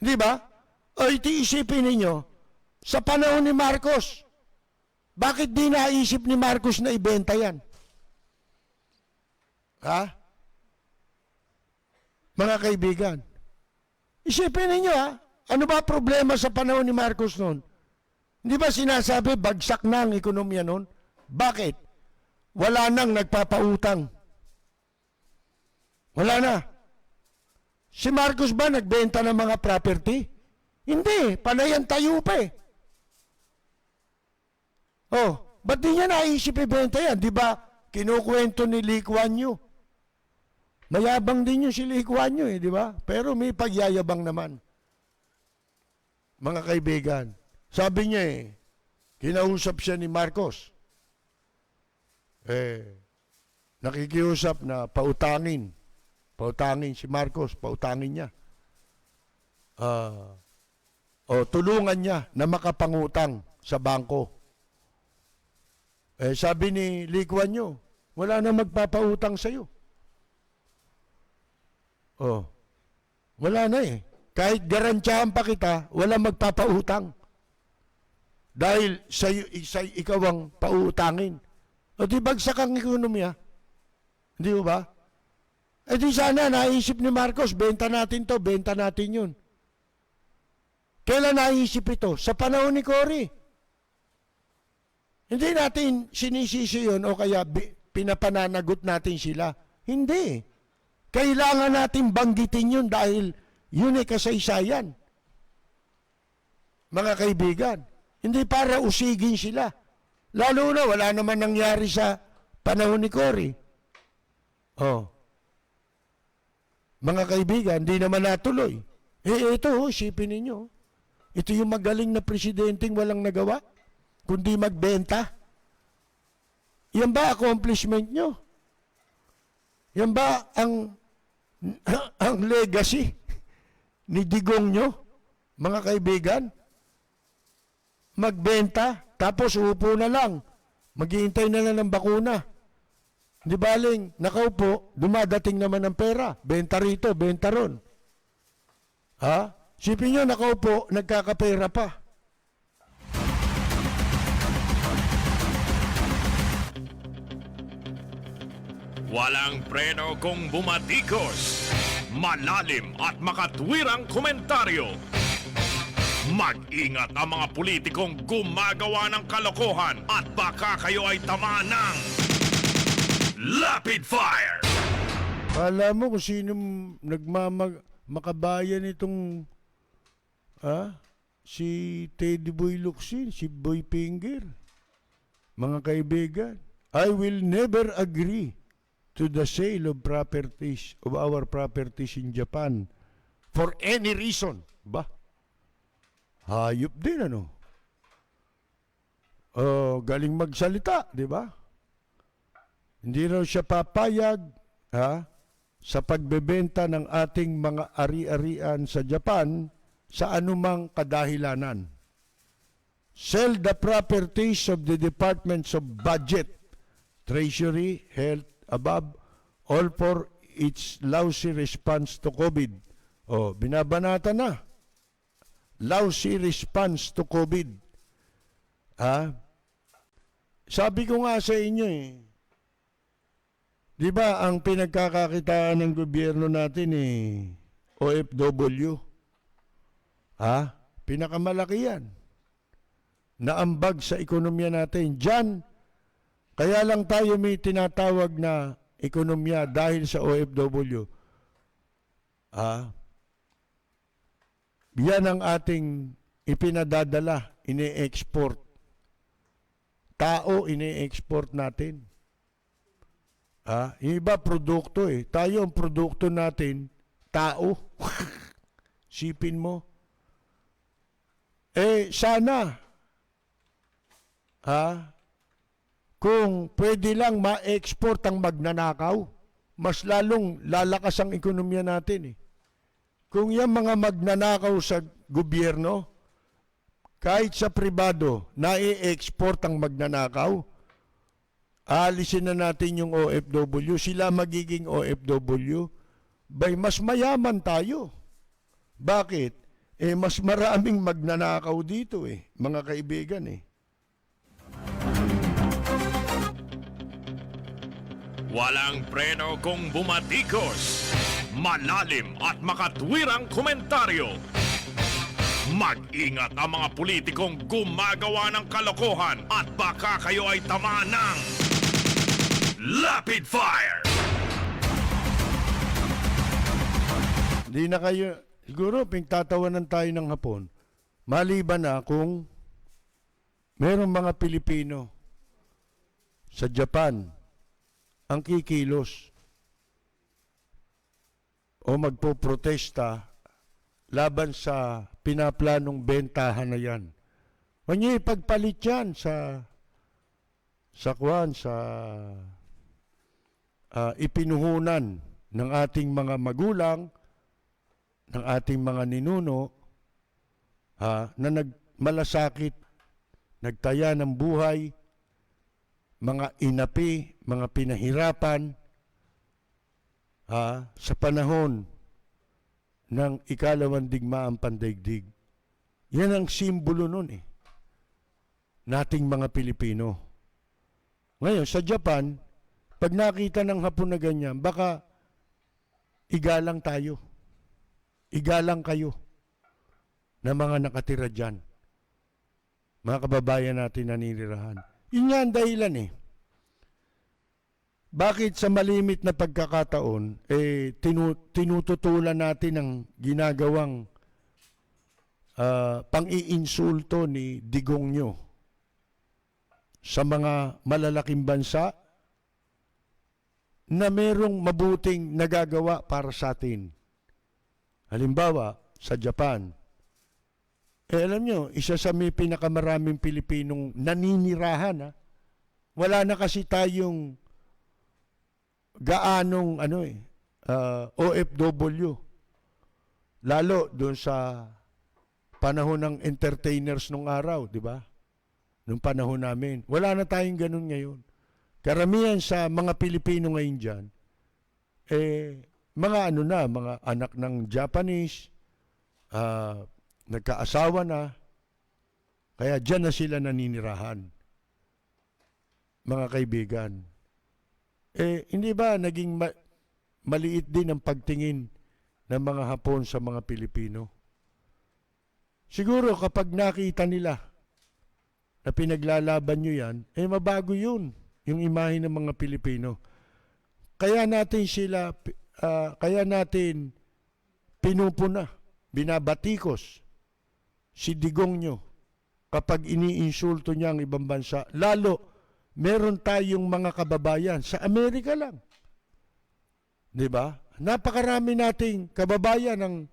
Di ba? Itiisipin ninyo, sa panahon ni Marcos, bakit di naisip ni Marcos na ibenta yan? Mga kaibigan, isipin ninyo ano ba problema sa panahon ni Marcos noon? Hindi ba sinasabi bagsak na ang ekonomiya noon? Bakit? Wala nang nagpapautang. Wala na. Si Marcos ba nagbenta ng mga property? Hindi, panayan tayo pa eh. Ba't di niya naisip ibenta yan? Di ba kinukwento ni Lee Kuan Yew? Mayabang din yung si Lee Kuan Yew di ba? Pero may pagyayabang naman. Mga kaibigan, sabi niya kinausap siya ni Marcos. Nakikiusap na pautangin. Pautangin si Marcos, pautangin niya. Tulungan niya na makapangutang sa bangko. Sabi ni Lee Kuan Yew, wala na magpapautang sa'yo. Wala na Kahit garantyahan pa kita, wala magpapautang. Dahil ikaw ang pautangin. Di bagsak ang ekonomiya. Hindi ba? Di sana naisip ni Marcos, benta natin to, benta natin yun. Kailan naisip ito? Sa panahon ni Cory. Hindi natin sinisisi yun o kaya pinapananagot natin sila. Hindi. Kailangan natin banggitin yun dahil yun ay kasaysayan. Mga kaibigan, Hindi para usigin sila. Lalo na wala naman nangyari sa panahon ni Cory. Oh. Mga kaibigan, hindi naman natuloy. Ito, isipin ninyo. Ito yung magaling na presidenteng walang nagawa, kundi magbenta. Yan ba accomplishment nyo? Yan ba ang legacy ni Digong nyo, mga kaibigan? Magbenta, tapos upo na lang. Maghihintay na lang ng bakuna. Di baling, nakaupo, dumadating naman ng pera. Benta rito, benta ron. Ha? Sipin nyo, nakaupo, nagkakapera pa. Walang preno kung bumatikos. Malalim at makatwirang komentaryo. Mag-ingat ang mga politikong gumagawa ng kalokohan at baka kayo ay tamaan ng Lapid Fire! Kala mo kung sino makabayan itong si Teddy Boy Locsin, si Boy Finger. Mga kaibigan, I will never agree to the sale of properties, of our properties in Japan for any reason. Ba? Hayop din, ano? Galing magsalita, di ba? Hindi raw siya papayag sa pagbebenta ng ating mga ari-arian sa Japan sa anumang kadahilanan. Sell the properties of the Departments of Budget, Treasury, Health, above, all for its lousy response to COVID. Binabanata na. Lousy response to COVID. Sabi ko nga sa inyo di ba ang pinagkakakitaan ng gobyerno natin OFW? Pinakamalaki yan. Naambag sa ekonomiya natin. Diyan, kaya lang tayo may tinatawag na ekonomiya dahil sa OFW. Yan ang ating ipinadadala, ine-export. Tao, ine-export natin. Yung iba, produkto Tayo, ang produkto natin, tao. Sipin mo. Sana, kung pwede lang ma-export ang magnanakaw, mas lalong lalakas ang ekonomiya natin Kung yung mga magnanakaw sa gobyerno, kahit sa pribado, na-i-export ang magnanakaw, alisin na natin yung OFW, sila magiging OFW, mas mayaman tayo. Bakit? Mas maraming magnanakaw dito mga kaibigan Walang preno kung bumatikos. Malalim at makatwirang komentaryo. Mag-ingat ang mga politikong gumagawa ng kalokohan at baka kayo ay tamaan ng Lapid Fire! Hindi na kayo, siguro pingtatawanan tayo ng hapon. Maliban na kung merong mga Pilipino sa Japan ang kikilos o magpoprotesta laban sa pinaplanong bentahan na yan. Huwag niyo ipagpalit yan sa ipinuhunan ng ating mga magulang, ng ating mga ninuno, na nagmalasakit, nagtaya ng buhay, mga inapi, mga pinahirapan, sa panahon ng ikalawang digmaang pandaigdig. Yan ang simbolo nun nating mga Pilipino. Ngayon, sa Japan, pag nakita ng Hapon na ganyan, baka igalang tayo. Igalang kayo na mga nakatira dyan. Mga kababayan natin na ninirahan. Yun nga ang dahilan Bakit sa malimit na pagkakataon, tinututulan natin ang ginagawang pang-iinsulto ni Digongyo sa mga malalaking bansa na merong mabuting nagagawa para sa atin. Halimbawa, sa Japan. Alam nyo, isa sa may pinakamaraming Pilipinong naninirahan. Ha? Wala na kasi tayong gaanong OFW. Lalo doon sa panahon ng entertainers nung araw, di ba? Nung panahon namin. Wala na tayong ganun ngayon. Karamihan sa mga Pilipino ngayon dyan, mga mga anak ng Japanese, nagkaasawa na, kaya dyan na sila naninirahan. Mga kaibigan. Hindi ba naging maliit din ang pagtingin ng mga Hapon sa mga Pilipino? Siguro kapag nakita nila na pinaglalaban nyo yan, mabago yun, yung imahe ng mga Pilipino. Kaya natin pinupuna, binabatikos si Digongyo kapag iniinsulto niya ang ibang bansa. Lalo, meron tayong mga kababayan sa Amerika lang. Di ba? Napakarami nating kababayan ang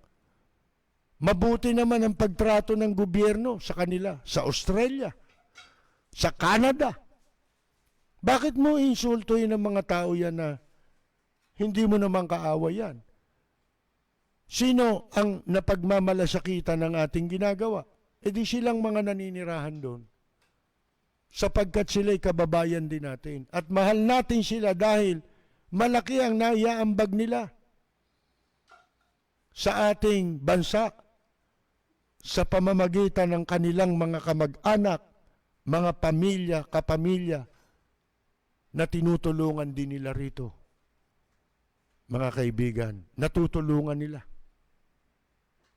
mabuti naman ang pagtrato ng gobyerno sa kanila, sa Australia, sa Canada. Bakit mo insultuhin ang mga tao yan na hindi mo naman kaawa yan? Sino ang napagmamalasakitan ng ating ginagawa? Di silang mga naninirahan doon. Sapagkat sila'y kababayan din natin. At mahal natin sila dahil malaki ang naiaambag nila sa ating bansa sa pamamagitan ng kanilang mga kamag-anak, mga pamilya, kapamilya na tinutulungan din nila rito. Mga kaibigan, natutulungan nila.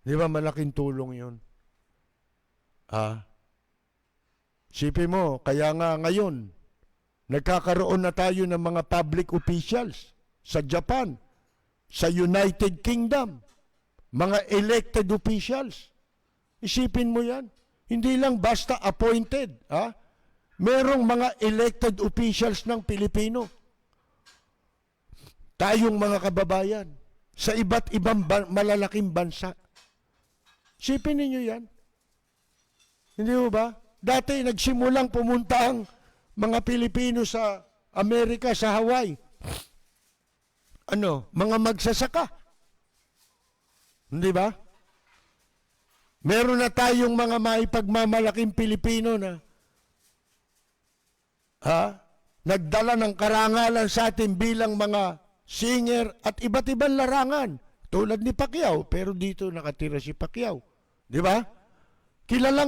Di ba malaking tulong yun? Sipin mo, kaya nga ngayon, nagkakaroon na tayo ng mga public officials sa Japan, sa United Kingdom, mga elected officials. Isipin mo yan. Hindi lang basta appointed. Merong mga elected officials ng Pilipino. Tayong mga kababayan sa iba't ibang malalaking bansa. Isipin ninyo yan. Hindi mo ba? Dati nagsimulang pumunta ang mga Pilipino sa Amerika, sa Hawaii. Mga magsasaka. Hindi ba? Meron na tayong mga maipagmamalaking Pilipino na nagdala ng karangalan sa atin bilang mga singer at iba't ibang larangan. Tulad ni Pacquiao, pero dito nakatira si Pacquiao. Di ba? Kilala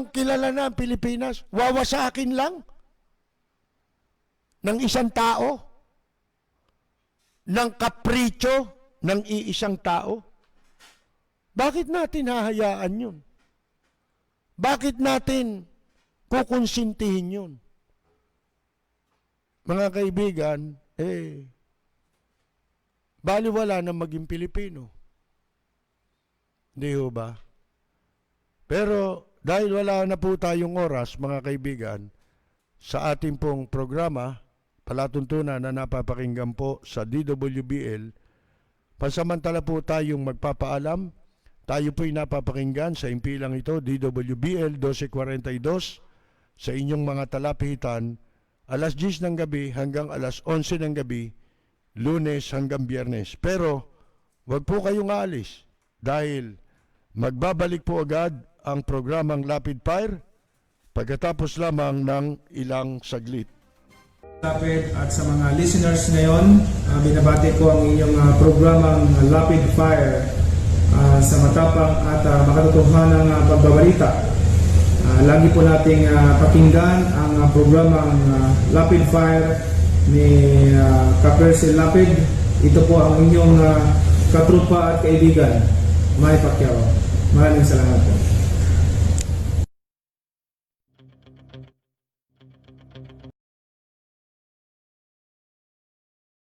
na ang Pilipinas. Wawasakin lang ng isang tao, ng kapritsyo ng iisang tao. Bakit natin hahayaan yun? Bakit natin kukonsintihin yun? Mga kaibigan, baliwala na maging Pilipino. Hindi ho ba? Pero dahil wala na po tayong oras, mga kaibigan, sa ating pong programa, palatuntunan na napapakinggan po sa DWBL, pansamantala po tayong magpapaalam. Tayo po'y napapakinggan sa impilang ito, DWBL 1242, sa inyong mga talapitan, alas 10 ng gabi hanggang alas 11 ng gabi, Lunes hanggang Biyernes. Pero, wag po kayong aalis dahil magbabalik po agad ang programang Lapid Fire pagkatapos lamang ng ilang saglit. Lapid at sa mga listeners ngayon, binabati ko ang inyong programang Lapid Fire sa matapang at makatotohanang pagbabalita. Lagi po nating pakinggan ang programang Lapid Fire ni Kapersil Lapid. Ito po ang inyong katrupa at kaibigan, May Pacquiao. Maraming salamat po.